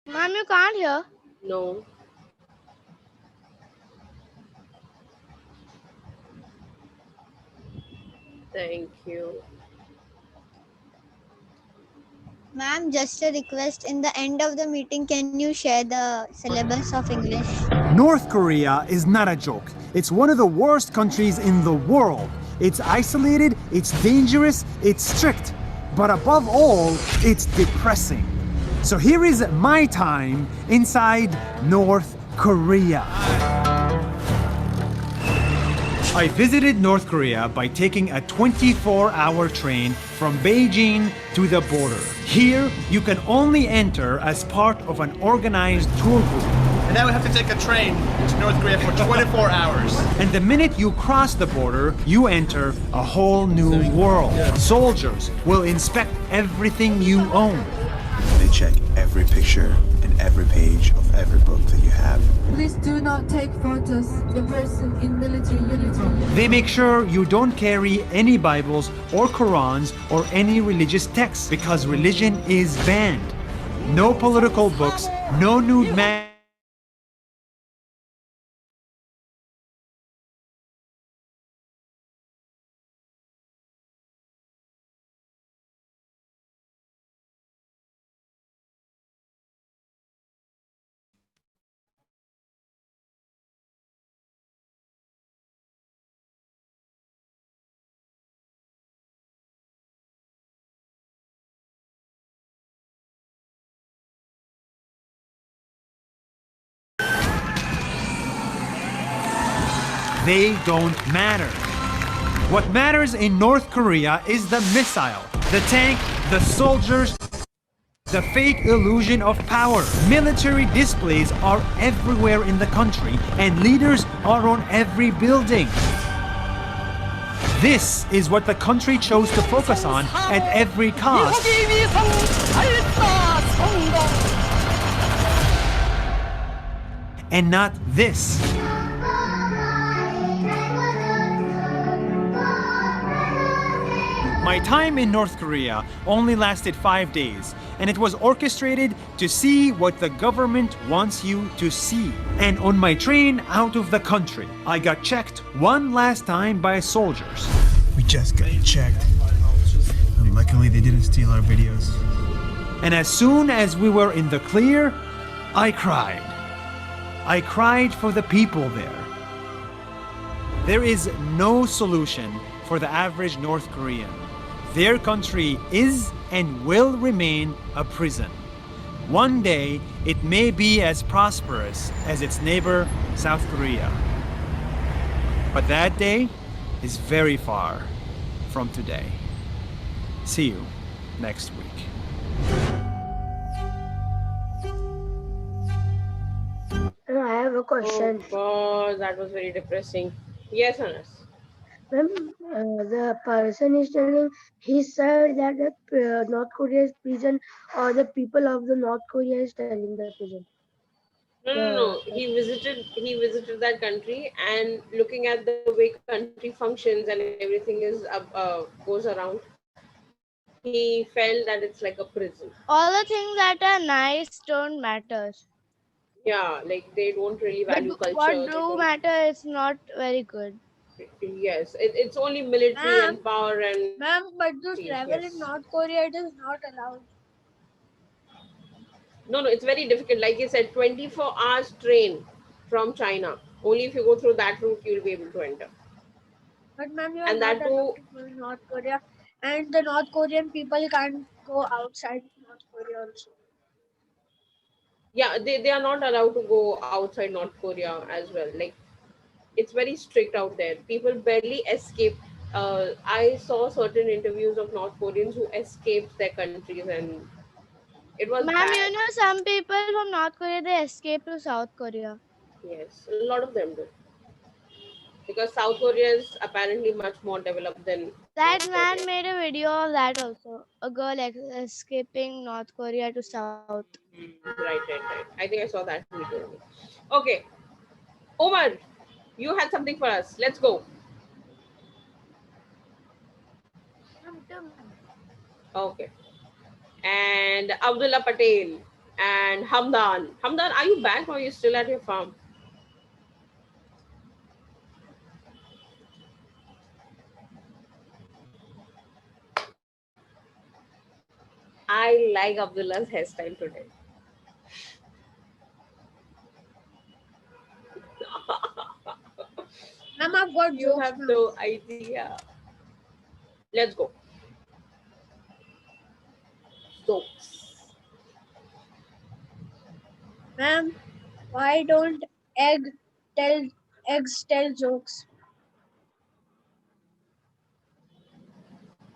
Ma'am, you can't hear. No. Thank you. Ma'am, just a request. In the end of the meeting, can you share the syllabus of English? North Korea is not a joke. It's one of the worst countries in the world. It's isolated, it's dangerous, it's strict. But above all, it's depressing. So here is my time inside North Korea. I visited North Korea by taking a 24-hour train from Beijing to the border. Here, you can only enter as part of an organized tour group. And now we have to take a train to North Korea for 24 hours. And the minute you cross the border, you enter a whole new world. Soldiers will inspect everything you own. They check every picture and every page of every book that you have. Please do not take photos. The person in military uniform. They make sure you don't carry any Bibles or Qurans or any religious texts because religion is banned. No political books, no nude magazines. They don't matter. What matters in North Korea is the missile, the tank, the soldiers, the fake illusion of power. Military displays are everywhere in the country, and leaders are on every building. This is what the country chose to focus on at every cost. And not this. My time in North Korea only lasted 5 days, and it was orchestrated to see what the government wants you to see. And on my train out of the country, I got checked one last time by soldiers. We just got checked. And luckily they didn't steal our videos. And as soon as we were in the clear, I cried. I cried for the people there. There is no solution for the average North Korean. Their country is and will remain a prison. One day, it may be as prosperous as its neighbor, South Korea. But that day is very far from today. See you next week. I have a question. Oh God, that was very depressing. Yes, Anas. When the person is telling, he said that the North Korea is prison, or the people of the North Korea is telling the prison. No. He visited that country, and looking at the way country functions and everything is goes around, he felt that it's like a prison. All the things that are nice don't matter. Yeah, like they don't really But value what culture. They do don't. matter is not very good. Yes, it's only military Ma'am, and power and ma'am, but to peace. travel in Yes. North Korea, it is not allowed. No, it's very difficult. Like you said, 24 hours train from China. Only if you go through that route, you'll be able to enter. But ma'am, you are And not that allowed too, to go to North Korea, and the North Korean people can't go outside North Korea also. yeah, they are not allowed to go outside North Korea as well. Like, it's very strict out there. People barely escape. I saw certain interviews of North Koreans who escaped their countries, and it was Ma'am, bad. you know some people from North Korea they escaped to South Korea. Yes, a lot of them do. Because South Korea is apparently much more developed than That North man Korea. made a video of that also. A girl escaping North Korea to South. Right. I think I saw that video. Okay, Omar, you had something for us. Let's go. Okay. And Abdullah Patel. And Hamdan. Hamdan, are you back or are you still at your farm? I like Abdullah's hairstyle today. Ma'am, I've got You jokes have now. no idea. Let's go. Jokes. Ma'am, why don't tell eggs tell jokes?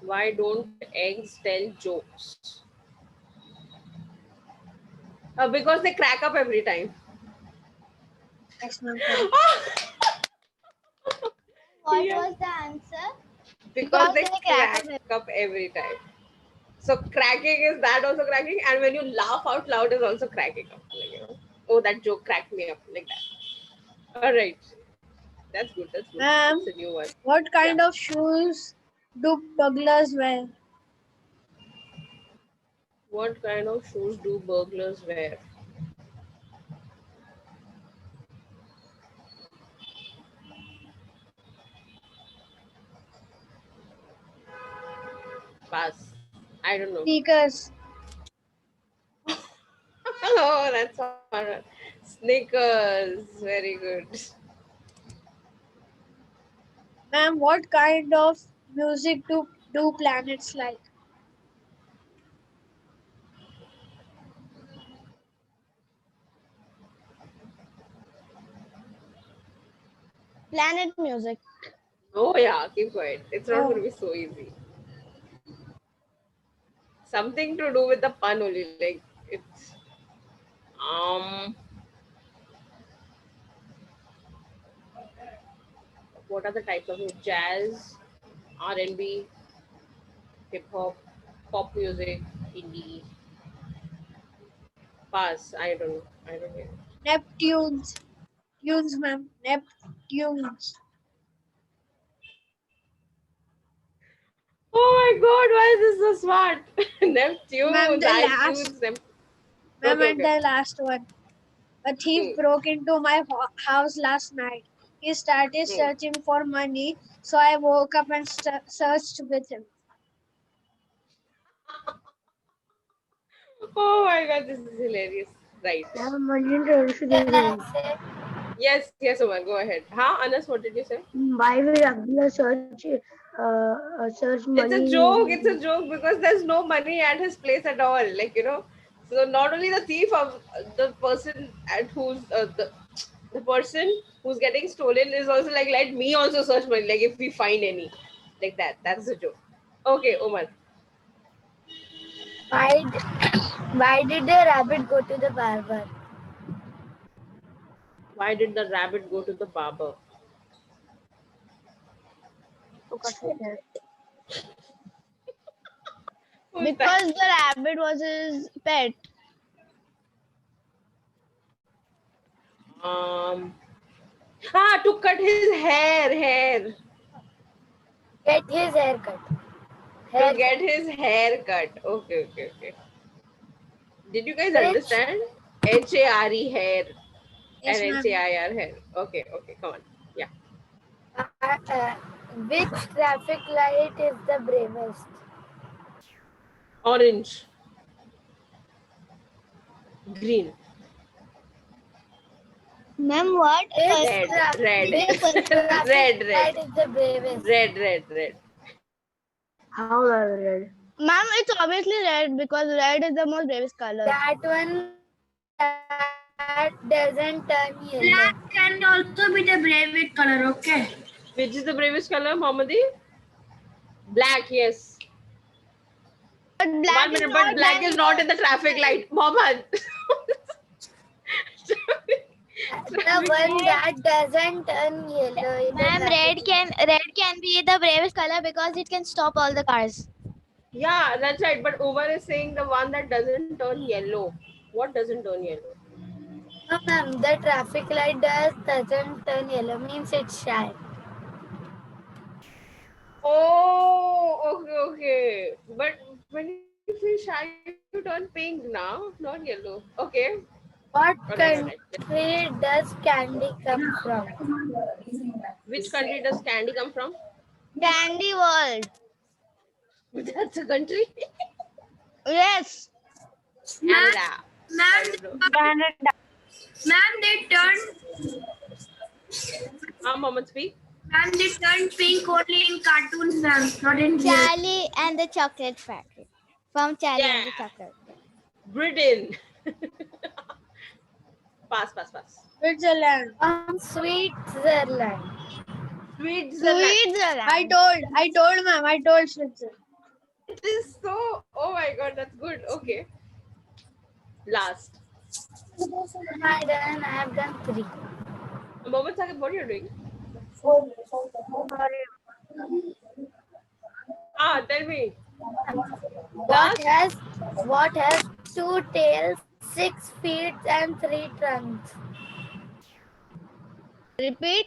Why don't eggs tell jokes? Because they crack up every time. Yes, ma'am. Correct. What Yeah. was the answer? Because they crack crack up. up every time. So cracking is that also cracking, and when you laugh out loud is also cracking up. Like, oh, that joke cracked me up like that. All right, that's good. That's good. Ma'am, It's a new one. what Yeah. kind of shoes do burglars wear? What kind of shoes do burglars wear? Pass. I don't know. Sneakers. Oh, that's all. Snickers. Very good. Ma'am, what kind of music do planets like? Planet music. Oh yeah, keep quiet. It's not going Oh, to be so easy. Something to do with the pun only. Like it's um. What are the types of music? Jazz, R&B, hip hop, pop music, indie. Pass. I don't know. I don't know. Neptunes. Tunes, ma'am. Neptunes. Oh my God! Why is this so smart? Ma'am, Neptunes, the last. iTunes. Ma'am, Okay, and okay. the last one. A thief Hmm. broke into my house last night. He started Hmm. searching for money, so I woke up and searched with him. Oh my God! This is hilarious. Right. Ma'am, I didn't understand Can I anything. say? Yes, yes, Omar. Go ahead. Huh, Anas? What did you say? Why will Abdullah search It's a money? joke. It's a joke because there's no money at his place at all. Like so not only the thief of the person at who's the person who's getting stolen is also like let me also search money. Like if we find any, like that. That's a joke. Okay, Omar. Why, why did the rabbit go to the barber? Why did the rabbit go to the barber? To cut his hair. Who's that? Because the rabbit was his pet. Um. To cut his hair. Get his haircut. To get his hair cut. Okay. Did you guys Which, understand? HARE hair Yes, and ma'am. HAIR hair. Okay, come on. Yeah. which traffic light is the bravest? Orange, green, Ma'am, what? red, red, red, Light is the bravest. red. How are red? Ma'am, it's obviously red because red is the most bravest color. That one that doesn't turn yellow. Black can also be the bravest color, okay? Which is the bravest color, Mohammadi? Black, yes. But black One is minute, not but black is not in the traffic light. Mohammed. The one that doesn't turn yellow. Is Ma'am, red can be the bravest color because it can stop all the cars. Yeah, that's right. But Umar is saying the one that doesn't turn yellow. What doesn't turn yellow? no, ma'am. The traffic light doesn't turn yellow. Means it's shy. Oh, okay. But when you fish are you turn pink now? Not yellow. Okay. What Alright. country does candy come from? Which country does candy come from? Candy World. That's a country. Yes. Canada. I Ma'am, don't know. ma'am, they turned Mohammed, speak. pink only in cartoons, ma'am, not in real. Charlie and the Chocolate Factory. From Charlie Yeah. and the Chocolate Factory. Britain. Pass. Switzerland. Switzerland. Switzerland. I told ma'am, I told Switzerland. It is so. Oh my god, that's good. Okay. Last. I have done 3. Mohammed Saqib, what are you doing? Tell me. What has 2 tails, 6 feet, and 3 trunks? Repeat.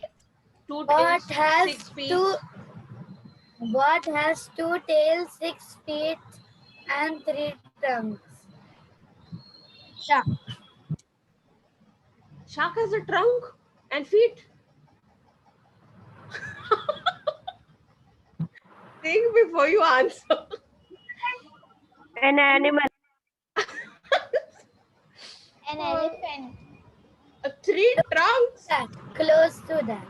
2 What tails, has 6 feet. What has 2 tails, 6 feet, and 3 trunks? Shark. Shark has a trunk and feet. Think before you answer. An animal. An elephant. 3 trunks. Close to that.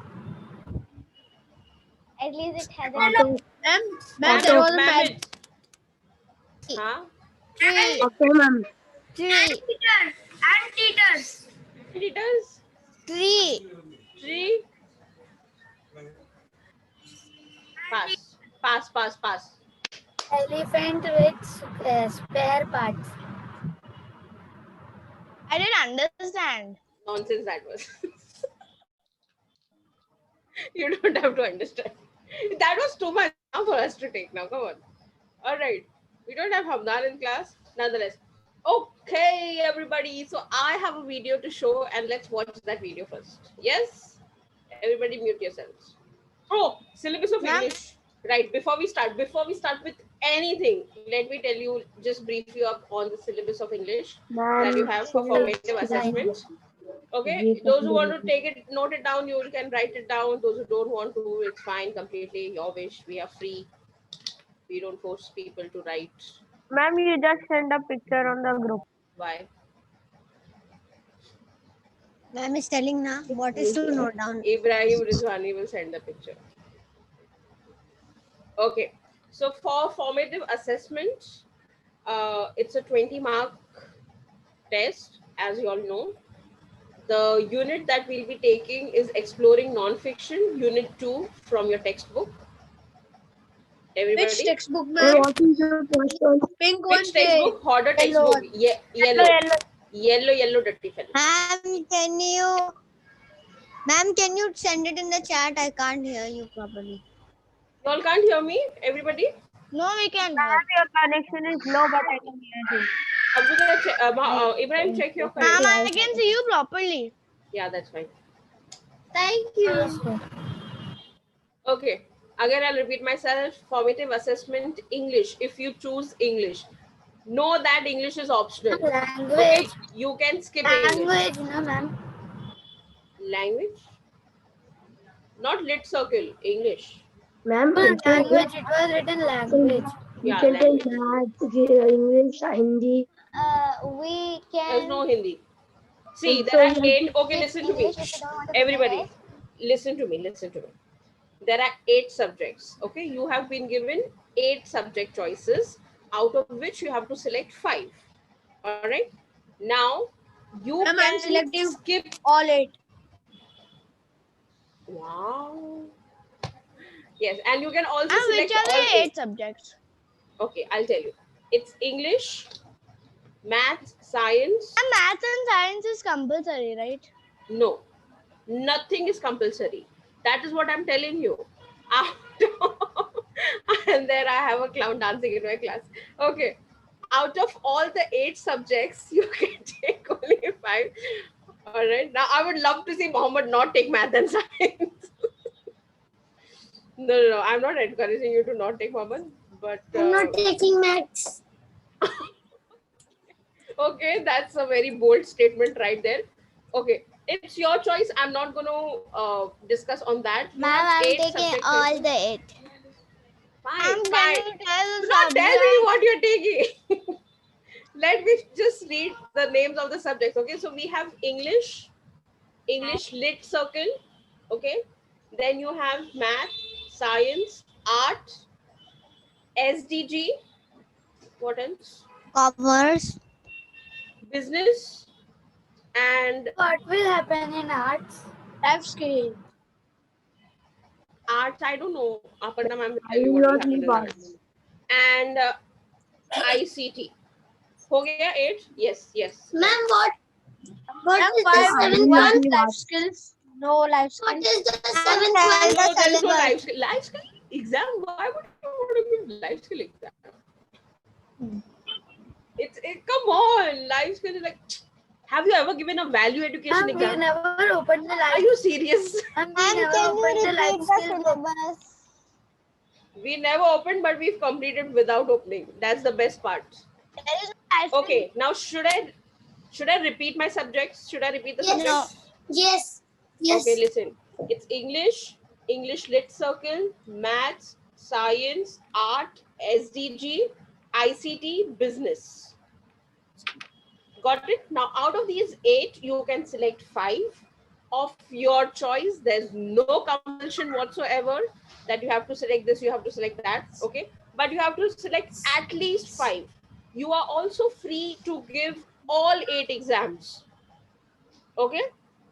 At least it has a Ma'am, there was a match. Mammoth. Huh? Okay, ma'am. 3. Anteaters. Anteaters. 3. 3. Pass. Elephant with spare parts. I didn't understand. Nonsense that was. You don't have to understand. That was too much now for us to take now. Come on. All right. We don't have Hamdan in class. Nonetheless. Okay, everybody. So I have a video to show and let's watch that video first. Yes? Everybody mute yourselves. Oh, syllabus of Ma'am? English. Right. Before we start with anything, let me tell you, just brief you up on the syllabus of English that you have for formative assessment. Okay, those who want to take it, note it down, you can write it down. Those who don't want to, it's fine, completely your wish. We are free. We don't force people to write. Ma'am, you just send a picture on the group. Why? Ma'am is telling now what is to note down. Ibrahim Rizwani will send the picture. Okay, so for formative assessment, it's a 20-mark test, as you all know. The unit that we'll be taking is exploring non-fiction, unit 2 from your textbook. Everybody? Which textbook, ma'am? What is your question? Pink one. Which textbook? Harder Yellow textbook. Yellow, dirty fellow. Ma'am, can you send it in the chat? I can't hear you properly. You all can't hear me? Everybody? No, we can Ma'am, hear. your connection is low, but I can hear you. Ibrahim, check your Ma'am, connection. I can see you properly. Yeah, that's fine. Thank you. Okay. Again, I'll repeat myself. Formative assessment, English. If you choose English, know that English is optional. Language. Okay? You can skip English. Language, no, ma'am. Language? Not lit circle, English. Ma'am, Language, it was written language. you Yeah, can language. take math, English, Hindi. We There's can. no Hindi. See, So there are you 8. Okay, listen to me. English if you don't want to Everybody, memorize. listen to me. There are 8 subjects. Okay, you have been given 8 subject choices, out of which you have to select 5. All right. Now, you Ma'am, I'm can selecting skip. all 8. Wow. Yes, and you can also And select which are all the 8. 8 subjects? Okay, I'll tell you. It's English, math, science. And maths and science is compulsory, right? No, nothing is compulsory. That is what I'm telling you. And there I have a clown dancing in my class. Okay. Out of all the 8 subjects, you can take only 5. All right. Now, I would love to see Mohammed not take math and science. No. I'm not encouraging you to not take Mohammed. But I'm not taking maths. Okay, that's a very bold statement right there. Okay, it's your choice. I'm not going to discuss on that. You Ma'am, have I'm 8 taking subjects. all the 8. Fine, Ma'am, can fine. you tell Do the not tell me subject? what you're taking. Let me just read the names of the subjects. Okay, so we have English, English Lit Circle. Okay, then you have math, science, art, SDG. What else? Commerce. Business and What will happen in arts? Life skill. arts. I don't know. Aparna ma'am will I tell you will what will not happen leave in arts. arts. And ICT. हो गया 8? Yes, yes. Ma'am, what Ma'am, is why the I will will seventh you not one? have leave life arts. skills? No life What skills. is the Ma'am, seventh tell one? the No, there is no syllabus. life skill. Life skill exam? Why would you want to give life skill exam? Come on, life skill is like. Have you ever given a value education Ma'am, we exam? never opened the Are life. you serious? Ma'am, we Ma'am, never can opened you the life repeat the skill book. syllabus? We never opened, but we've completed without opening. That's the best part. There is no life skill. Okay, now should I repeat my subjects? Should I repeat the Yes. subjects? Yes. Okay, listen. It's English, English Lit Circle, Maths, Science, Art, SDG, ICT, Business. Got it? Now, out of these 8, you can select 5 of your choice. There's no compulsion whatsoever that you have to select this, you have to select that. Okay, but you have to select at least 5. You are also free to give all 8 exams. Okay,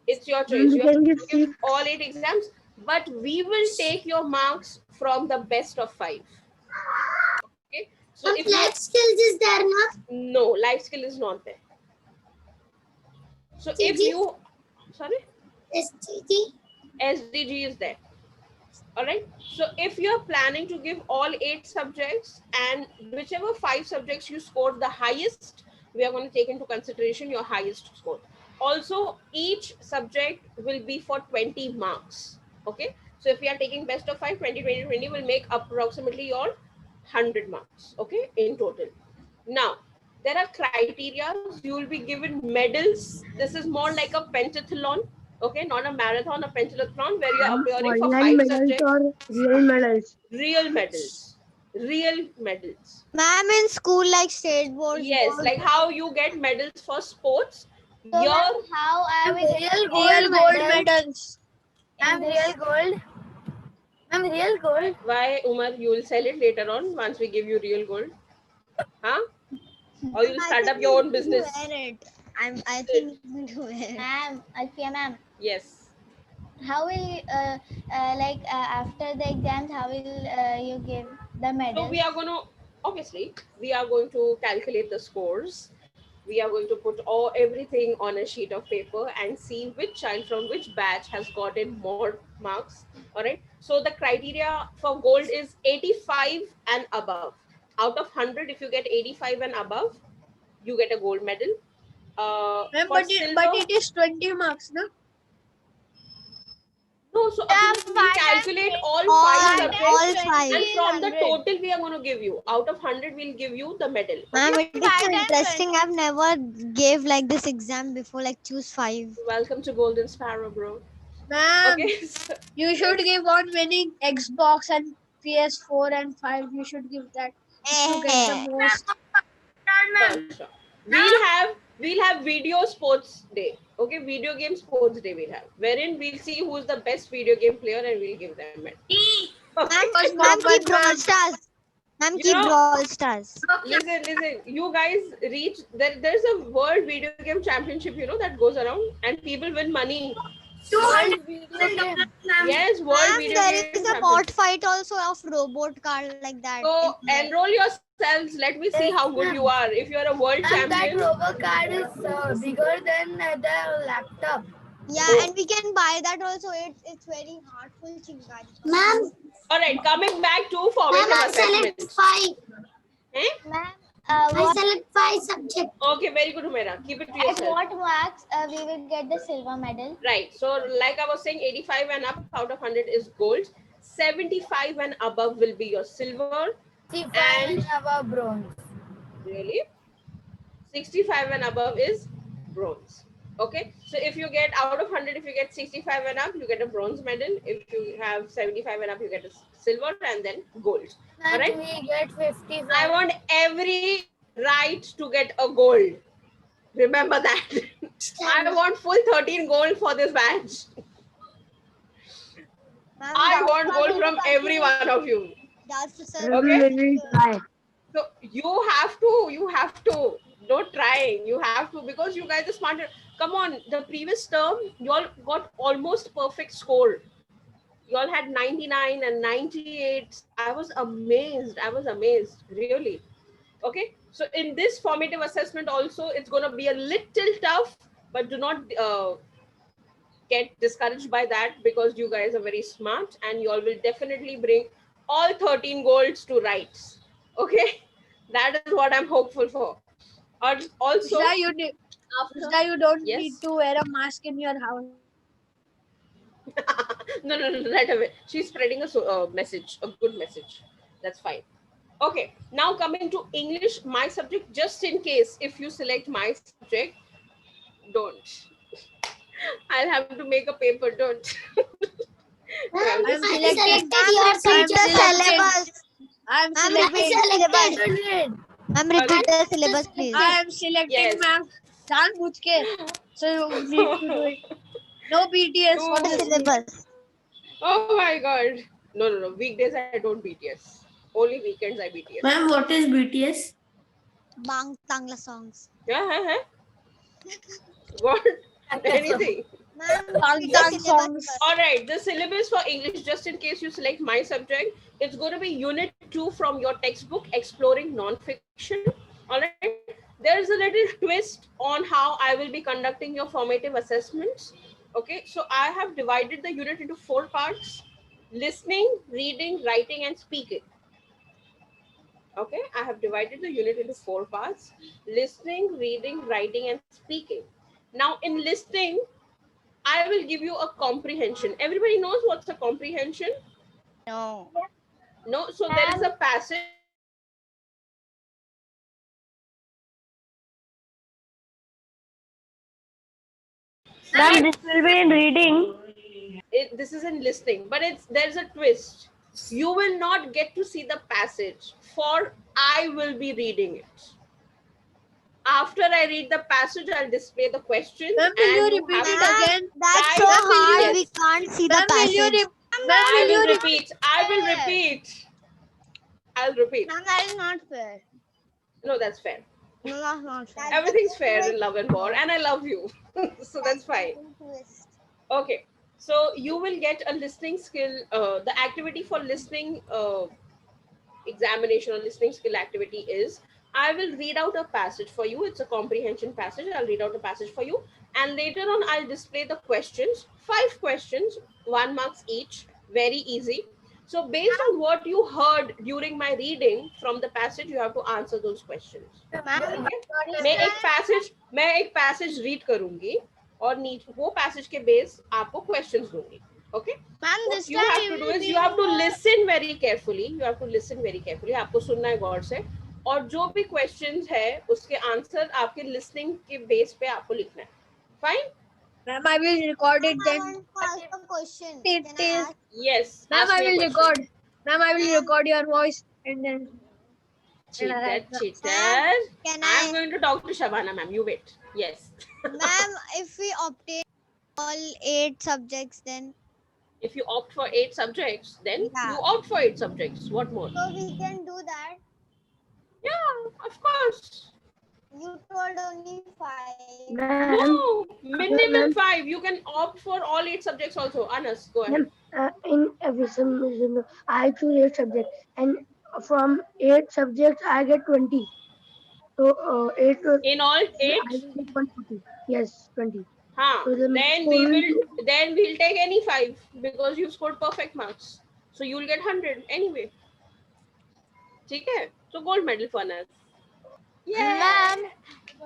it's your Ma'am, choice. we You have can give to give 6. all 8 exams, but we will take your marks from the best of 5. Okay, so if you Life skills is there, not no life skill is not there. So if you sorry, STG. SDG is there. All right, so if you're planning to give all 8 subjects and whichever 5 subjects you scored the highest, we are going to take into consideration your highest score. Also, each subject will be for 20 marks. Okay, so if you are taking best of 5, 20, 20, 20 will make approximately your 100 marks. Okay, in total. Now there are criteria. You will be given medals. This is more like a pentathlon. Okay, not a marathon, a pentathlon where you are appearing for Online 5 medals subjects. or real medals? Real medals. Real medals. Ma'am, in school like state boards, Yes, gold. like how you get medals for sports. So, Your ma'am, how are we Real getting gold medals? medals. Ma'am, real gold. Ma'am, real gold. why Umar, you will sell it later on once we give you real gold. Huh? Or you'll I start think up your own he's going to business. wear it. I think he's going to wear it. Ma'am, Alfia ma'am, Yes. how will after the exams, how will you give the So medals? we are going to, obviously, we are going to calculate the scores. We are going to put everything on a sheet of paper and see which child from which batch has gotten more marks. All right. So the criteria for gold is 85 and above. Out of 100, if you get 85 and above, you get a gold medal. Ma'am, For but silver, it is 20 marks, no? no. So Yeah, again, we'll 5 times calculate 20. all 5 All, 5 times all subjects, 20 5. and is from the 100. total we are going to give you. Out of 100, we'll give you the medal. Ma'am, Okay. it is 5 so times interesting. 20. I've never gave like this exam before, like choose 5. Welcome to Golden Sparrow, bro. Ma'am, Okay. So, you should yes. give on winning Xbox and PS4 and 5. You should give that if you get the Eh. most. Sure, sure. We'll have video sports day. Okay, video game sports day we'll have, wherein we'll see who's the best video game player and we'll give them it. Ma'am, But ma'am, but keep Brawl ma'am, Stars. Ma'am, You keep know, Brawl Stars. listen. You guys reach there's a world video game championship, that goes around and people win money. World video game. Yes, world Ma'am, video there game is a bot championship. fight also of robot card like that. In So enroll yourselves. Let me see how Yes, good you ma'am. are. If you're a world And that champion, robot card is bigger than the laptop. Yeah, oh. and we can buy that also. It's very heartful chingari. Ma'am, All right, coming back to formative assessment. select 5. Eh? Ma'am, I select 5 subjects. Okay, very good, Humaira. Keep it to At yourself. what marks we will get the silver medal? Right. So, like I was saying, 85 and up out of 100 is gold. 75 and above will be your silver. 65 And and above bronze. Really? 65 and above is bronze. Okay, so if you get out of 100, if you get 65 and up, you get a bronze medal. If you have 75 and up, you get a silver and then gold. All right, we get 55. I want every right to get a gold. Remember that. I want full 13 gold for this match. I want gold from every one of you. Okay, Really try. so you have to, don't try, you have to, because you guys are smarter. Come on, the previous term you all got almost perfect score. You all had 99 and 98. I was amazed, really. Okay, so in this formative assessment also, it's going to be a little tough, but do not get discouraged by that, because you guys are very smart and you all will definitely bring all 13 golds to rights. Okay, that is what I'm hopeful for. Also, Krishna, you don't yes. need to wear a mask in your house. No, right away. She's spreading a message, a good message. That's fine. Okay, now coming to English, my subject, just in case if you select my subject, don't. I'll have to make a paper, don't. I'm I selecting. selected your syllabus. I'm Ma'am, selecting. repeat the syllabus. Ma'am, repeat the syllabus, please. I am selecting, Yes. ma'am. जानबूझ के. So you need to do it. No BTS for The this week. syllabus. Oh my god. No. Weekdays I don't BTS. Only weekends I BTS. Ma'am, what is BTS? Bang Tangla songs. Yeah. What? Anything. Ma'am, Bang repeat Bang the syllabus songs. first. All right. The syllabus for English, just in case you select my subject, it's going to be Unit 2 from your textbook, Exploring Non-Fiction. All right. There's a little twist on how I will be conducting your formative assessments. Okay. So I have divided the unit into 4 parts: listening, reading, writing, and speaking. Okay, I have divided the unit into 4 parts: listening, reading, writing, and speaking. Now, in listening, I will give you a comprehension. Everybody knows what's a comprehension? No. No, so there is a passage. Ma'am, this will be in reading. This is in listening, but there's a twist. You will not get to see the passage, for I will be reading it. After I read the passage, I'll display the questions. Ma'am, will and you you repeat have it to again? That's try so to hard. yes. We can't see the Ma'am, will you passage. I will repeat. I'll repeat. Ma'am, that is not fair. No, that's fair. No, that's not fair. Everything's fair in love and war, and I love you. So that's fine. Okay. So you will get a listening skill. The activity for listening examination or listening skill activity is, I will read out a passage for you. It's a comprehension passage. I'll read out a passage for you. And later on, I'll display the questions. 5 questions, 1 marks each. Very easy. So based on what you heard during my reading from the passage, you have to answer those questions. Okay? मैं एक passage read करूंगी और वो passage के base आपको questions दूंगी. Okay? Ma'am, What this you time have we to do will is be you have to listen very carefully. You have to listen very carefully. आपको सुनना है गौर से, और जो भी क्वेश्चंस है उसके आंसर आपके लिसनिंग के बेस पे आपको लिखना है. Fine? Ma'am, I will record it then. Ask a question. It Can I is. ask? Yes. Ma'am, ask I me a will question. record. Ma'am, I will record your voice and then. Cheater. Can I'm I? going to talk to Shabana, ma'am. You wait. Yes. Ma'am, if we obtain all 8 subjects, then If you opt for 8 subjects, then Yeah. you opt for 8 subjects. What more? so we can do that. Yeah, of course. You told only 5. Ma'am, No, minimum 5. You can opt for all 8 subjects also. Anas, go ahead. in aviation, I choose 8 subjects, and from 8 subjects, I get 20. So 8. In all I 8, will get 140. Yes, 20. huh? So the Then we'll take any 5 because you've scored perfect marks. So you'll get 100 anyway. ठीक है? So gold medal for Anas. Yeah. Ma'am,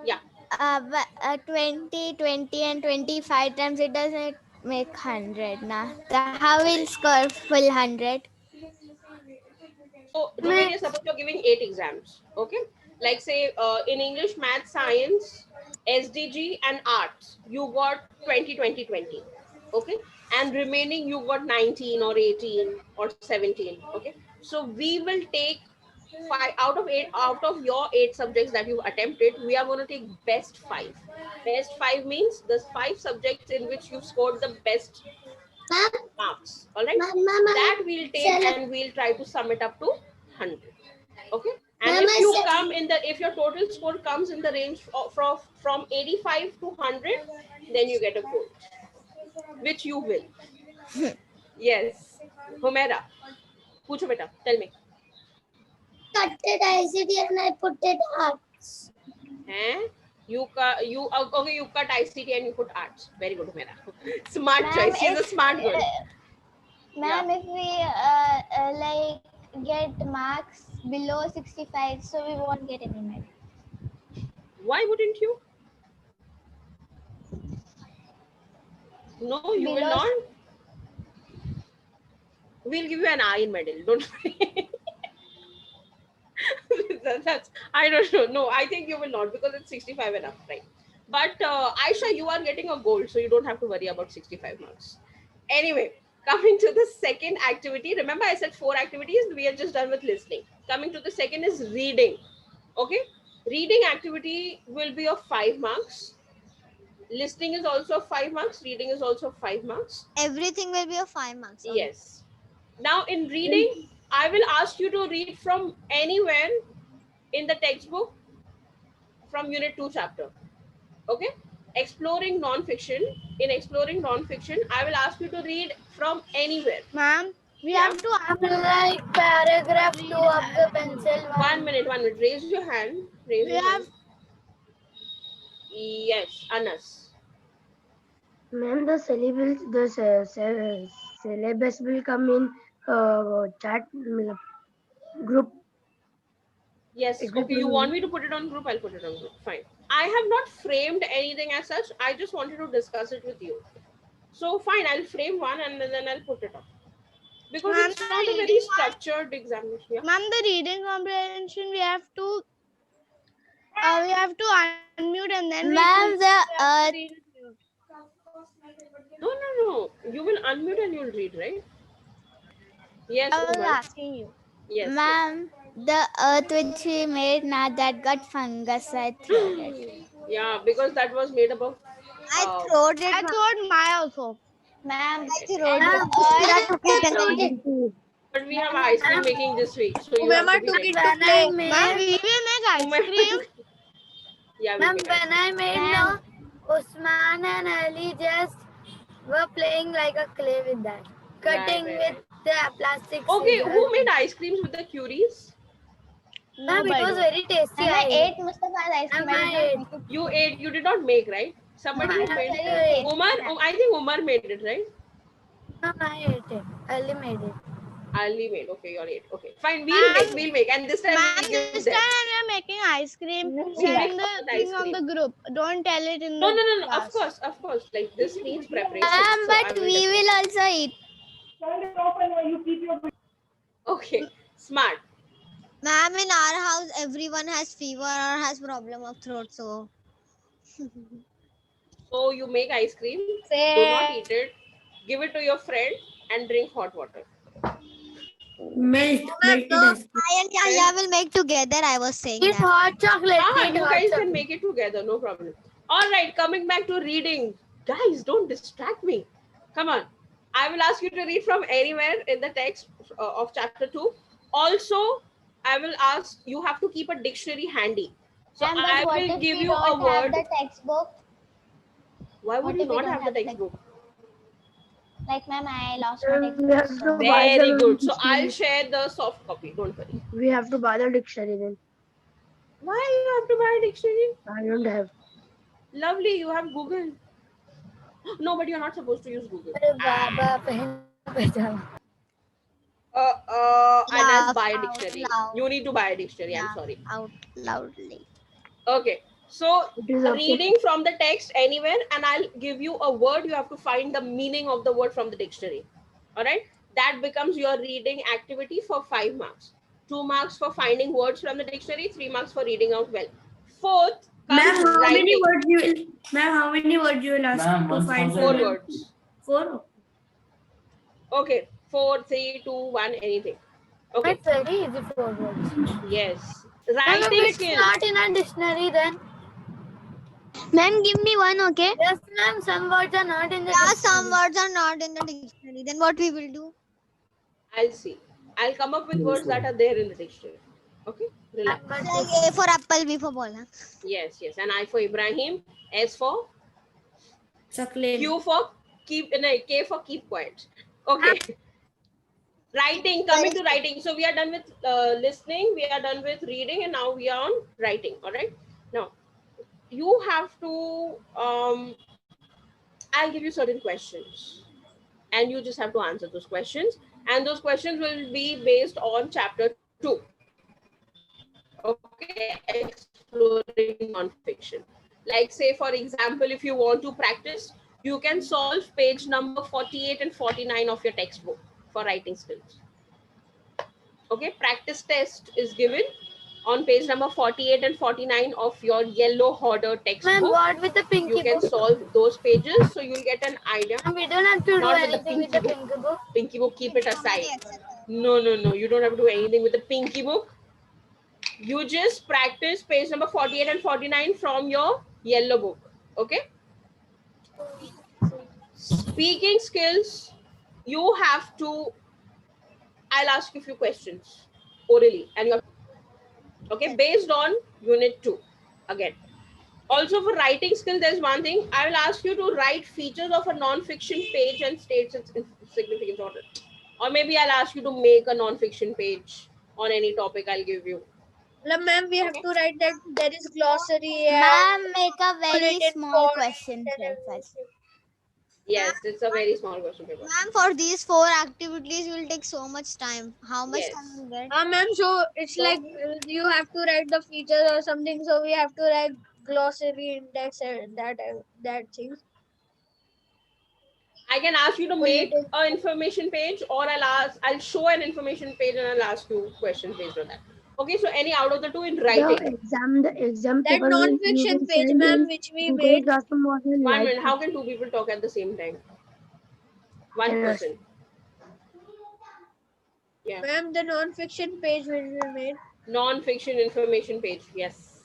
Yeah. 20, 20 and 25 times it doesn't make 100 na. So how will score full 100? So Ruben, suppose you're giving 8 exams. Okay. Like say in English, math, science, SDG and arts, you got 20, 20, 20. Okay. And remaining you got 19 or 18 or 17. Okay. So we will take 5 out of your 8 subjects that you've attempted. We are going to take best 5. Best 5 means the 5 subjects in which you've scored the best marks. All right. That we'll take and we'll try to sum it up to 100. Okay. And if you come in the, if your total score comes in the range from 85 to 100, then you get a gold, which you will. Yes. Humera, pucho beta, tell me. Cut it ICT and I put it arts. Eh? Okay, you cut ICT and you put arts. Very good, Humera. Smart choice. She's a smart girl. Ma'am, if we like get marks below 65, so we won't get any medal. Why wouldn't you? No, you will Below- not. We'll give you an iron medal. Don't worry. That's, I don't know. No, I think you will not, because it's 65 enough, right? But Aisha, you are getting a gold, so you don't have to worry about 65 marks. Anyway, coming to the second activity. Remember, I said 4 activities. We are just done with listening. Coming to the second is reading. Okay, reading activity will be of 5 marks. Listening is also 5 marks. Reading is also 5 marks. Everything will be of 5 marks. Yes. Now in reading, I will ask you to read from anywhere in the textbook from unit 2 chapter. Okay. Exploring non-fiction. In exploring non-fiction, I will ask you to read from anywhere. Ma'am, we Yeah. have to Like paragraph 2 of the pencil. 1 minute, 1 minute. Raise your hand. Raise we your have hand. Yes, Anas. Ma'am, the syllabus will come in chat group. Yes. Okay, you want me to put it on group? I'll put it on group. Fine. I have not framed anything as such. I just wanted to discuss it with you. So fine, I'll frame one and then I'll put it up. Because Ma'am, it's not a very structured examination. Yeah. ma'am, the reading comprehension we have to unmute and then Ma'am, read it mute. No. You will unmute and you'll read, right? Yes, I was Umar. asking you. Yes. ma'am, the earth which we made now that got fungus, I threw it. Yeah, because that was made up of. I throwed it. I thought my also. Ma'am, I throwed the it. earth, But we have ice cream making this week, so you have to be ready. When I Ma'am, made, we will make ice Umar- cream. Yeah, we ma'am, make ice when I made Ma'am. no, Usman and Ali just were playing like a clay with that, cutting right. with the plastic. Okay, scissors. who made ice creams with the curies? Ma'am, it was Nobody. very tasty. and I ate Mustafa's ice cream. Ma'am, I I did ate. not make it. You ate, you did not make, right? Somebody No, who I made. very tasty. Umar, I think Umar made it, right? No, I ate it. Ali made it. Ali made. Okay, you're eight. Okay, fine. Ma'am, We'll make, and this time Ma'am, we'll give this them. time we are making ice cream. We'll Send make the ice thing on cream. the group. Don't tell it in No. the class. Of course. Like this needs preparation. Ma'am, so I but will we definitely- will also eat. Okay, smart. Ma'am, in our house, everyone has fever or has problem of throat. So So you make ice cream. Say- Do not eat it. Give it to your friend and drink hot water. Melted ice cream. I and Yahya will make together. I was saying Eat that. hot chocolate. Eat You hot guys chocolate. can make it together. No problem. All right, coming back to reading. Guys, don't distract me. Come on. I will ask you to read from anywhere in the text of chapter 2. Also, I will ask, you have to keep a dictionary handy. So Ma'am, but I what will if give we you a don't have word. the textbook? Why would what you if we not don't have the have the textbook? Like, ma'am, I lost my We textbook. have to So. buy Very the good. So I'll dictionary. share the soft copy. Don't worry. We have to buy the dictionary then. Why you have to buy a dictionary? I don't have. Lovely, you have Google. No, but you're not supposed to use Google. Baba, pehen pajama. Anas, Laugh buy a out dictionary. loud. You need to buy a dictionary. I'm Laugh sorry. out loudly. Okay. So It is okay. reading from the text anywhere, and I'll give you a word. You have to find the meaning of the word from the dictionary. All right. That becomes your reading activity for 5 marks. 2 marks for finding words from the dictionary, 3 marks for reading out well. Fourth Ma'am, comes how many writing. words you will? Ma'am, how many words you will ask to find 4 from? words. 4. Okay, 4, 3, 2, 1, anything. Okay. It's very easy for words. Yes. Ma'am, Writing if it's skill. not in a dictionary, then Ma'am, give me one, okay? yes, ma'am. Some words are not in the Yeah, dictionary. some words are not in the dictionary. Then what we will do? I'll see. I'll come up with words that are there in the dictionary. Okay, relax. But Like A for apple, B for ball. Huh? Yes, yes. And I for Ibrahim, S for Chocolate. Q for keep, no, K for keep quiet. Okay. Writing, Very coming to writing. So we are done with listening, we are done with reading, and now we are on writing. All right. Now, you have to, I'll give you certain questions, and you just have to answer those questions. And those questions will be based on chapter 2. Okay, exploring non-fiction. Like, say, for example, if you want to practice, you can solve page number 48 and 49 of your textbook for writing skills. Okay, practice test is given on page number 48 and 49 of your yellow hoarder ma'am, textbook. what with the pinky You can book? solve those pages so you'll get an idea. And we don't have to do Not with the anything with pinky the book. pinky book. Pinky book, keep it aside. Somebody accept it. No, no, no. You don't have to do anything with the pinky book. You just practice page number 48 and 49 from your yellow book. Okay? Speaking skills, you have to, I'll ask you a few questions orally. And you have, okay, based on unit 2. Again. Also for writing skill, there's one thing. I will ask you to write features of a non-fiction page and states its significance order. Or maybe I'll ask you to make a non-fiction page on any topic I'll give you. Ma'am, we have to write that there is glossary and Ma'am, make a put very it in small font question and paper. everything. Yes, it's a very small question paper. Ma'am, for these 4 activities will take so much time. How much Yes. time will get? Ma'am, so it's So- like you have to write the features or something. So we have to write glossary, index, and that things. I can ask you to Put it make in. an information page, or I'll show an information page and I'll ask you questions based on that. Okay, so any out of the two in writing. The exam That paper will you non-fiction will page, send ma'am, in which we Google made. Classroom or in 1 live minute. How can two people talk at the same time? One Yes. person. Yeah. Ma'am, the non-fiction page which we made. Non-fiction information page. Yes.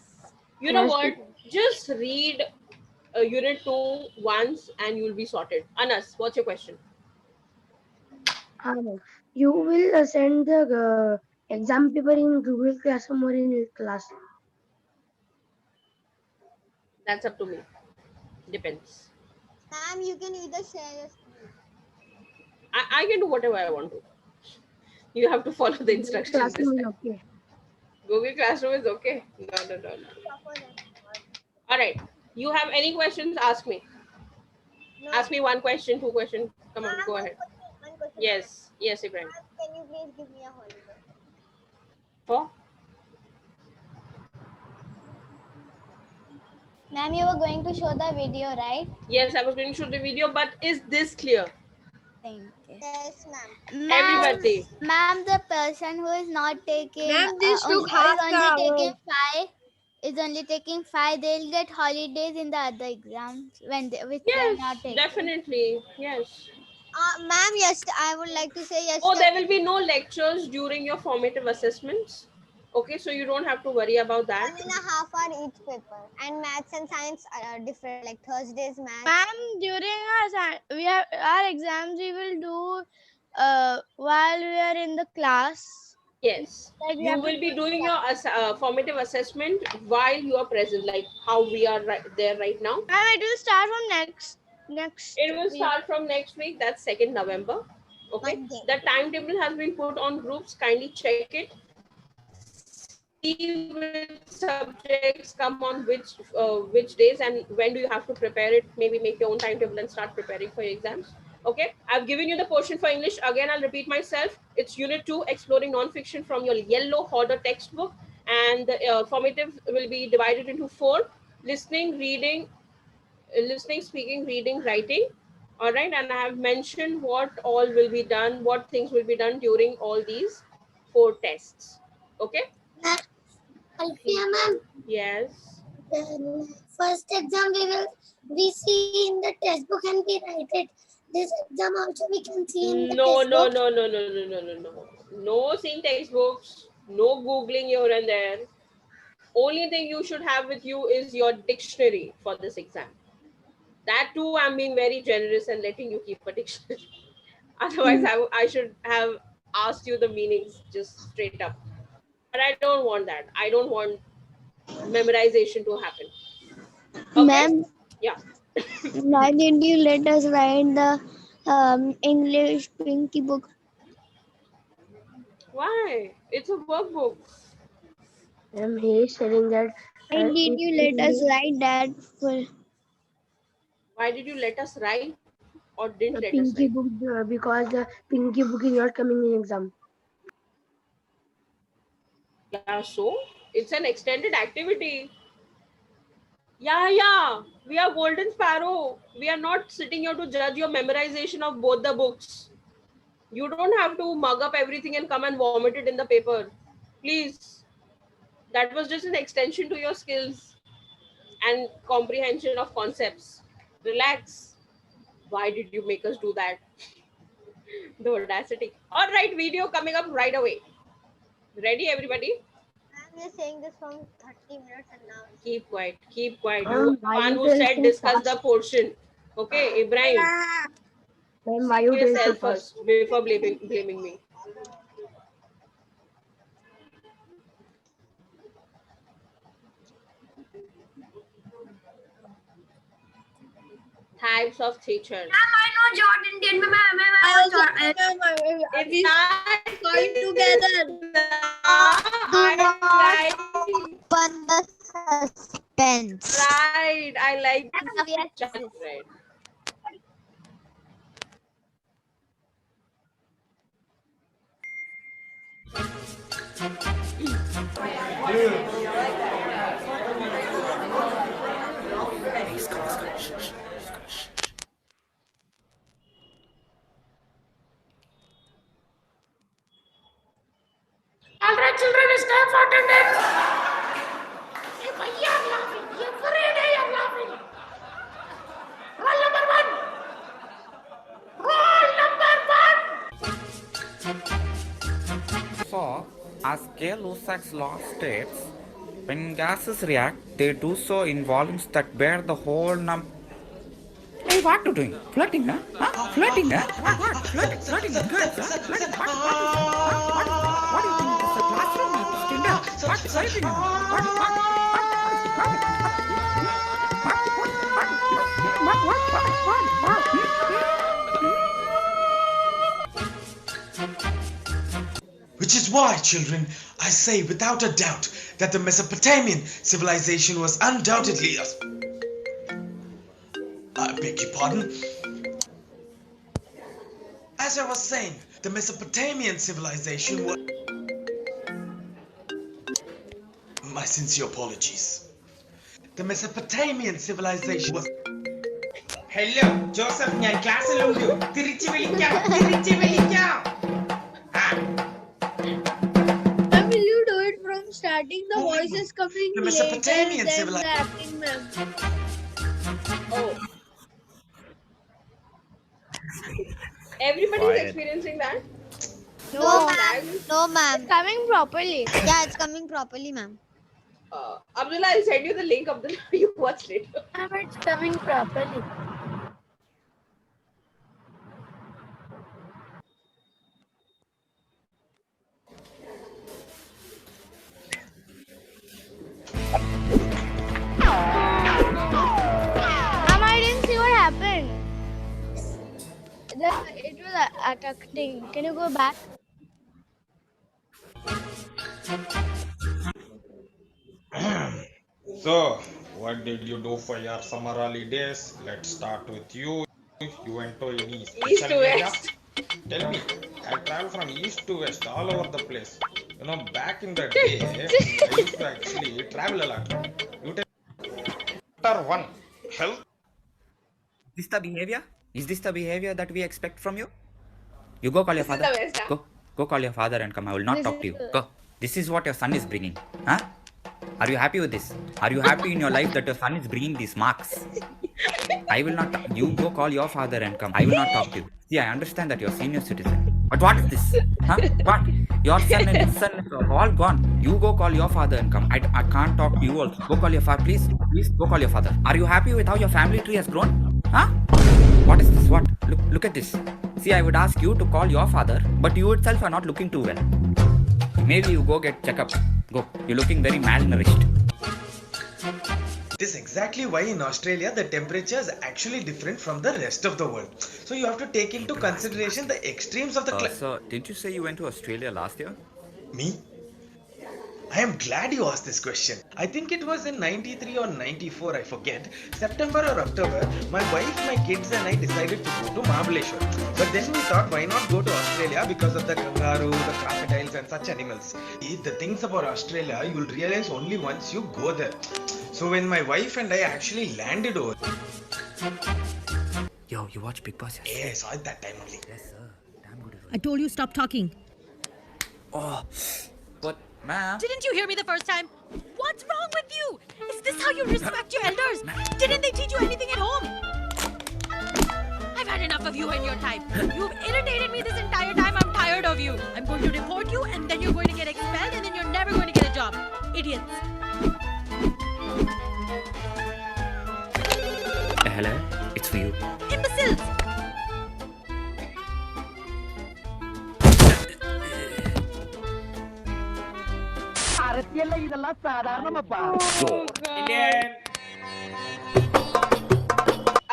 You know Yes, what? Just read unit 2 once and you'll be sorted. Anas, what's your question? You will send the exam paper in Google Classroom or in class. That's up to me. Depends. Ma'am, you can either share your screen. I can do whatever I want to. You have to follow the Google instructions this Classroom is time. okay. Google Classroom is okay. No. All right. You have any questions? Ask me. No. Ask me 1 question, 2 questions. Come on, Ma'am, go one ahead. question, one question. Yes, yes, Ibrahim. Ma'am, can you please give me a holiday? For? Ma'am, you were going to show the video, right? Yes, I was going to show the video, but is this clear? Thank you. Yes, ma'am. Ma'am, Everybody. ma'am, the person who is not taking, Ma'am, this took is half only an taking hour. 5, is only taking 5. They'll get holidays in the other exams when which they are Yes, not taking. definitely. Yes. Ma'am, yes, I would like to say yes. Oh, there will be no lectures during your formative assessments. Okay, so you don't have to worry about that. 1.5 hour each paper, and maths and science are different. Like Thursdays maths. Ma'am, during our exams, we will do while we are in the class. Yes. Like we You have to will be doing your formative assessment while you are present, like how we are there right now. Ma'am, it will start from next It will week. start from next week, that's 2nd November. Okay. Monday. The timetable has been put on groups. Kindly check it. See which subjects come on which days and when do you have to prepare it. Maybe make your own timetable and start preparing for your exams. Okay. I've given you the portion for English. Again, I'll repeat myself. It's unit 2, exploring non-fiction from your yellow hoarder textbook. And the formative will be divided into 4: listening, reading, speaking, reading, writing. All right. And I have mentioned what all will be done, what things will be done during all these 4 tests. Okay? Alfia ma'am, Yes. first exam we see in the textbook and we write it. This exam also we can see in the No, no, textbook. no, no, no, no, no, no, no. No seeing textbooks, no Googling here and there. Only thing you should have with you is your dictionary for this exam. That too, I'm being very generous and letting you keep a dictionary. Otherwise, I should have asked you the meanings just straight up. But I don't want that. I don't want memorization to happen. Okay? Ma'am, Yeah. why did you let us write the English Pinky book? Why? It's a workbook. He is telling that Why did it you will let us be write that full? Why did you let us write or didn't a let us pinky write? book because the pinky book is not coming in exam. Yeah, so it's an extended activity. Yeah, yeah. We are Golden Sparrow. We are not sitting here to judge your memorization of both the books. You don't have to mug up everything and come and vomit it in the paper. Please. That was just an extension to your skills and comprehension of concepts. Relax. Why did you make us do that? The audacity. All right, video coming up right away. Ready, everybody? I'm just saying this from 30 minutes and now. Keep quiet. Keep quiet. You are Why the one you who tell said so discuss the fast? portion. Okay, Ibrahim. Ma'am, why Speak you for tell so yourself fast? first before blaming me. Types of teachers. I know Jordan did, ma'am. It's We nice. going together. I Do not like. open the suspense. Right. I like Now we are that. kisses. Right. All right, children, it's time for attendance. Hey, why you are laughing? Every day you are laughing. Roll number one. Roll number one. So, as Gay-Lussac's law states, when gases react, they do so in volumes that bear the whole number. Hey, what you doing? Flirting, huh? Flirting, huh? What? Flirting, flirting with girls, huh? Flirting, what do you think? This is a classroom? You have to stand up. What? Flirting, Which is why, children, I say without a doubt that the Mesopotamian civilization was undoubtedly I beg your pardon? As I was saying, the Mesopotamian civilization was... My sincere apologies. The Mesopotamian civilization was... Hello, Joseph, ഞാൻ ക്ലാസ്സിലുണ്ട് തിരിച്ചു വിളിക്കാം തിരിച്ചു വിളിക്കാം Ma'am, will you do it from starting? The voice is coming The later Mesopotamian than the civilization. acting, ma'am. Oh. Everybody's experiencing that? No, ma'am. No, ma'am. It's coming properly. Yeah, it's coming properly, ma'am. Abdullah, I'll send you the link of the you watch later. Ma'am, it's coming properly. I didn't see what happened. It was acting. Can you go back? So, what did you do for your summer holidays? Let's start with you. You went to any East special to area? west. Tell me. I travel from east to west all over the place. You know, back in the day, I used to actually travel a lot. You tell chapter 1, health. Is this the behavior? Is this the behavior that we expect from you? You go call your This is father. the best, huh? Go call your father and come. I will not This talk to is you. the- Go. This is what your son is bringing. Huh? Are you happy with this? Are you happy in your life that your son is bringing these marks? I will not. You go call your father and come. I will not talk to you. See, I understand that you're a senior citizen. But what is this? Huh? What? Your son and his son are all gone. You go call your father and come. I can't talk to you also. Go call your father. Please, please go call your father. Are you happy with how your family tree has grown? Huh? What is this? What? Look at this. See, I would ask you to call your father, but you itself are not looking too well. Maybe you go get checkup. Go. You're looking very malnourished. It is exactly why in Australia the temperature is actually different from the rest of the world. So you have to take into consideration the extremes of the climate. Sir, didn't you say you went to Australia last year? Me? I am glad you asked this question. I think it was in 93 or 94, I forget. September or October, my wife, my kids and I decided to go to Mahabaleshwar. But then we thought, why not go to Australia because of the kangaroo, the crocodiles and such animals. The things about Australia, you'll realize only once you go there. So when my wife and I actually landed over... Yo, you watch Big Boss? Yeah, I saw it that time only. Yes, sir. Damn good. I told you stop talking. Oh, but ma'am. Didn't you hear me the first time? What's wrong with you? Is this how you respect your elders? Didn't they teach you anything at home? I've had enough of you and your type. You've irritated me this entire time. I'm tired of you. I'm going to report you and then you're going to get expelled and then you're never going to get a job. Idiots. Hello? It's for you. Imbeciles.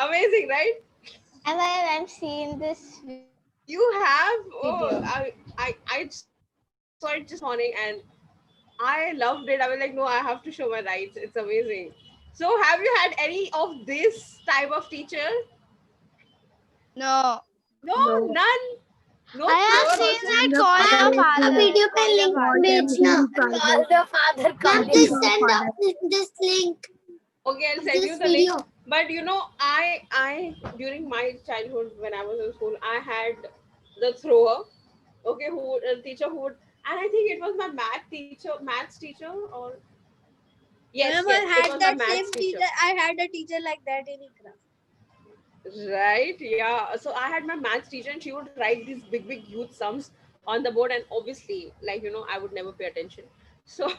Amazing, right? I've seen this. You have? Oh, I saw it this morning and I loved it. I was like, no, I have to show my rights. It's amazing. So, have you had any of this type of teacher? No. No, none. No. I have pure seen also? that call your father. Video पे link भेजना. Call the father. Ma'am, please send up this link. Okay, I'll send This you the video. link. But you know, I during my childhood when I was in school, I had the thrower. Okay, a teacher who would, and I think it was my maths teacher, or yes, Whenever I it had was that my same maths teacher. teacher, I had a teacher like that in Ikra. Right, yeah. So I had my maths teacher and she would write these big huge sums on the board, and obviously, like, you know, I would never pay attention. So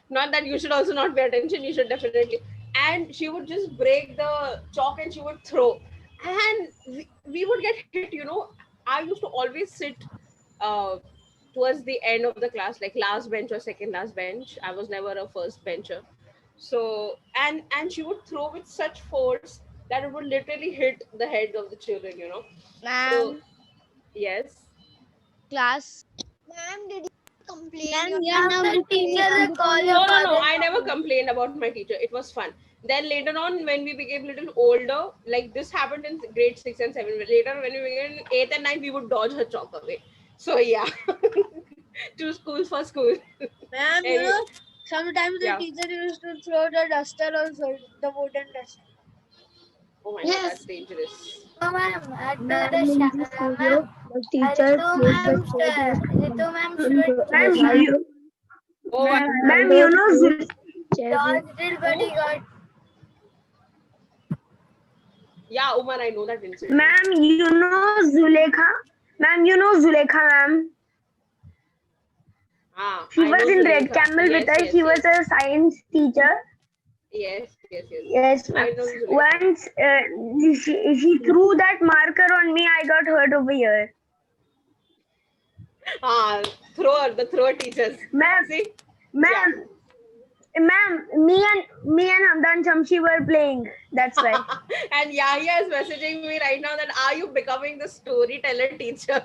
not that you should also not pay attention, you should definitely. And she would just break the chalk and she would throw. And we would get hit, you know. I used to always sit uh, towards the end of the class, like last bench or second last bench. I was never a first bencher. So and she would throw with such force that it would literally hit the heads of the children, you know. So Ma'am, yes. class. Ma'am, did you complain? Ma'am, Your you're mom now the teacher call your No, father. I never complained about my teacher. It was fun. Then later on, when we became little older, like this happened in grade 6 and 7. Later, when we were in 8th and 9th, we would dodge her chalk away. So yeah, to school for school. Ma'am, you know, sometimes the Yeah. teacher used to throw the duster also, the wooden duster. Oh my Yes. god, that's dangerous. No, ma'am. At Ma'am, the in this video, the teacher Ritu ma'am should Ma'am, you, Oh, ma'am, you know, dodged it, but he got. yeah, Umar, I know that incident. ma'am, you know Zulekha? Ma'am, you know Zulekha, ma'am? She I was know in Red Zulekha. Camel Yes, with us. yes, She was yes. a science teacher. Yes. Yes, I ma'am. know Zulekha. Once she threw that marker on me, I got hurt over here. The thrower teachers. Ma'am, See? ma'am, me and Hamdan Chamshi were playing. That's right. And Yahya is messaging me right now that are you becoming the storyteller teacher?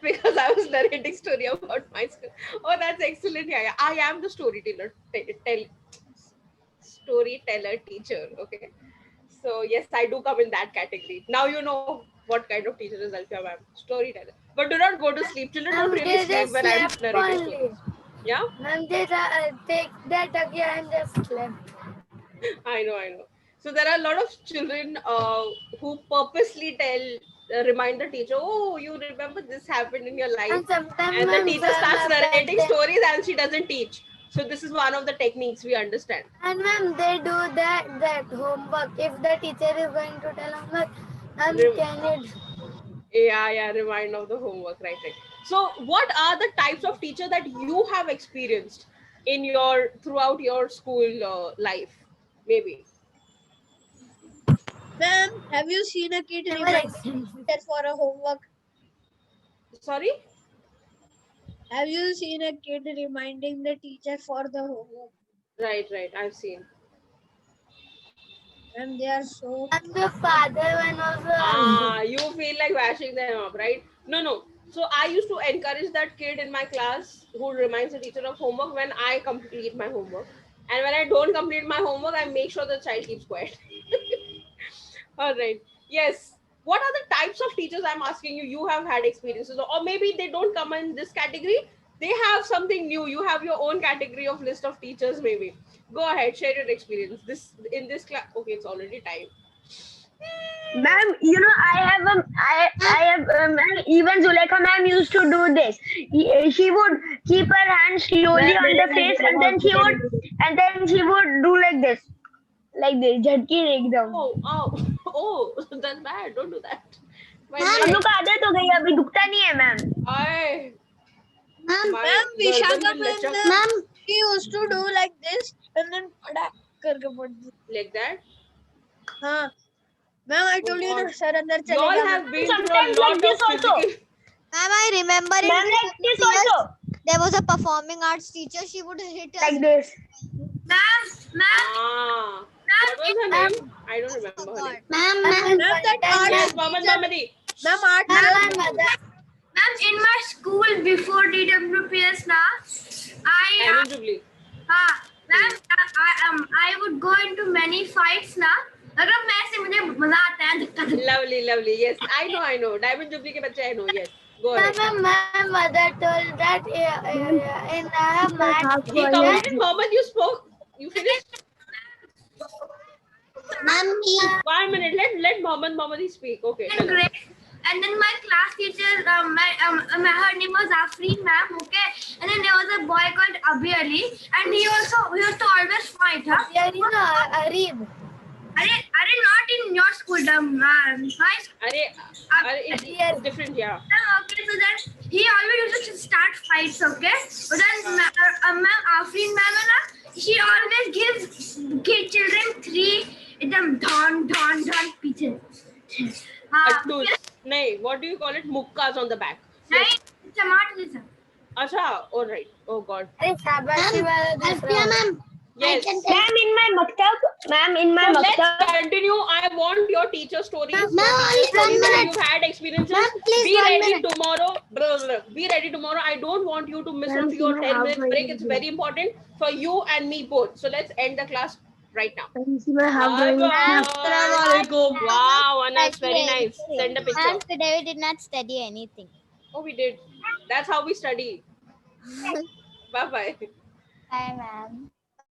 Because I was narrating story about my school. Oh, that's excellent, Yahya. I am the storyteller teacher. Okay. So yes, I do come in that category. Now you know what kind of teacher is Alfia ma'am. Storyteller. But do not go to sleep. Children don't really sleep when I'm narrating stories. Yeah? Ma'am, they take that again and just slept. I know. So there are a lot of children who purposely tell remind the teacher, oh, you remember this happened in your life. And sometimes And the ma'am, teacher starts back narrating then, stories and she doesn't teach. So this is one of the techniques we understand. and ma'am, they do that homework. If the teacher is going to tell homework, Rem- can it? yeah, remind of the homework, right. So what are the types of teacher that you have experienced in your throughout your school life, maybe? Ma'am, have you seen a kid Never remind experienced. teacher for a homework? Sorry. Have you seen a kid reminding the teacher for the homework? Right, I've seen. And they are so. And the father one also. You feel like bashing them up, right? No. So I used to encourage that kid in my class who reminds the teacher of homework when I complete my homework. And when I don't complete my homework, I make sure the child keeps quiet. All right. Yes. What are the types of teachers I'm asking you? You have had experiences, or maybe they don't come in this category. They have something new. You have your own category of list of teachers, maybe. Go ahead, share your experience. This in this class. Okay, it's already time. Ma'am, you know, I have, even Zulekha ma'am used to do this. She would keep her hand slowly on the face, and then she would do like this, झटकी एकदम. Oh, that's bad. Don't do that. My हम leg. लोग का आदत हो गई, अभी दुखता नहीं है ma'am. I. Ma'am, Ma'am, Vishaka ma'am, she used to do like this and then फटाक करके पड़ दी. Like that. हाँ. Ma'am, I told you God. the sir अंदर You all चलेगा. have been through a lot of physical. Ma'am, I remember in Ma'am, like this also. there was a performing arts teacher. She would hit us. Like this. What was her name? I don't remember her name. Ma'am, that art Yes, Mamadi. Ma'am, art Ma'am, in my school before DWPS na, Eligibility. ma'am, I would go into many fights na. अगर मैं से मुझे मजा आता है धक्का धक्का. Lovely. Yes, I know. Diamond Jubilee के बच्चे I know. Yes. Go ahead. my mother told that in math. He completed. Mohammed, you spoke. You finished. Ma'am, 1 minute. Let Mohammed speak. Okay. And great. And then my class teacher, her name was Afreen ma'am, okay. And then there was a boy called Abhi Ali, and he used to always fight, huh? Yeah, you know, Arib. Are not in your school, my school. It's different, yeah. Okay, so then he always used to start fights, okay. But then ma'am, Afreen ma'am, she always gives children 3 them don pieces. Nahi, what do you call it? Mukkas on the back. Right? Tomato. Acha, all right. Oh God. ma'am. Yes. Ma'am, in my maktab. Let's continue. I want your teacher stories. Ma'am, Teacher only 1 stories that minute. you've had experiences. Ma'am, please, Be 1 ready minute. tomorrow. Be ready tomorrow. I don't want you to miss out your 10 minutes break. It's very important for you and me both. So let's end the class right now. Wow, Anas, very nice. Send a picture. Ma'am, today we did not study anything. Oh, we did. That's how we study. Bye-bye. Bye, ma'am.